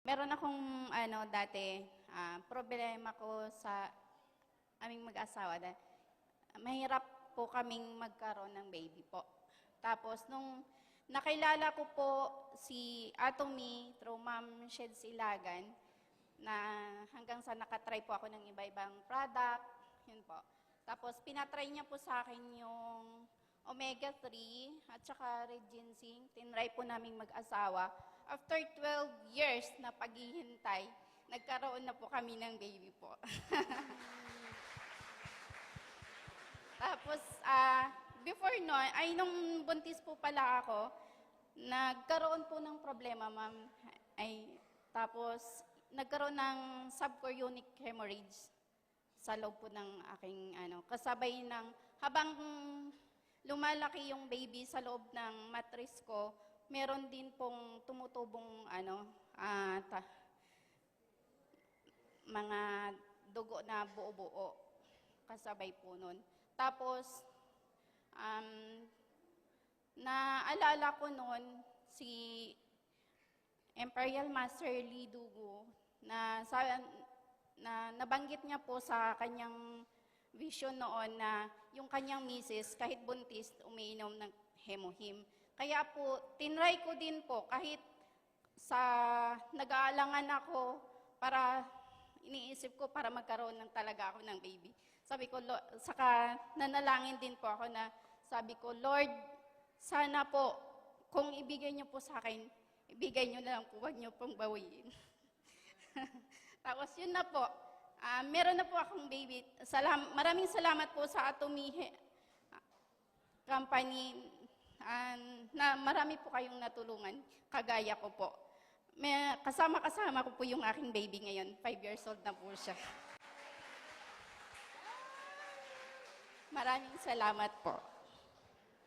Meron akong dati, problema ko sa aming mag-asawa. Mahirap po kaming magkaroon ng baby po. Tapos, nung nakilala ko po si Atomy through Ma'am Shed Silagan, na hanggang sa nakatry po ako ng iba-ibang product, yun po. Tapos, pinatry niya po sa akin yung omega-3 at saka red ginseng. Tinry po naming mag-asawa. After 12 years na paghihintay, nagkaroon na po kami ng baby po. Tapos, before no, nung buntis po pala ako, nagkaroon po ng problema, ma'am. Tapos, nagkaroon ng subchorionic hemorrhage sa loob po ng aking, kasabay ng, habang lumalaki yung baby sa loob ng mattress ko, meron din pong tumutubong, mga dugo na buo-buo, kasabay po nun. Tapos, naalala ko noon si Imperial Master Lee Dugu na nabanggit niya po sa kanyang vision noon na yung kanyang misis kahit buntis umiinom ng hemohim. Kaya po, tinry ko din po kahit sa nag-aalangan ako para iniisip ko para magkaroon ng talaga ako ng baby. Sabi ko, saka nanalangin din po ako na sabi ko, Lord, sana po, kung ibigay niyo po sa akin, ibigay niyo na lang po, huwag niyo pong bawiin. Tapos yun na po, meron na po akong baby. Maraming salamat po sa Atomy Company na marami po kayong natulungan, kagaya ko po. Kasama-kasama ko po yung aking baby ngayon, 5 years old na po siya. Maraming salamat po.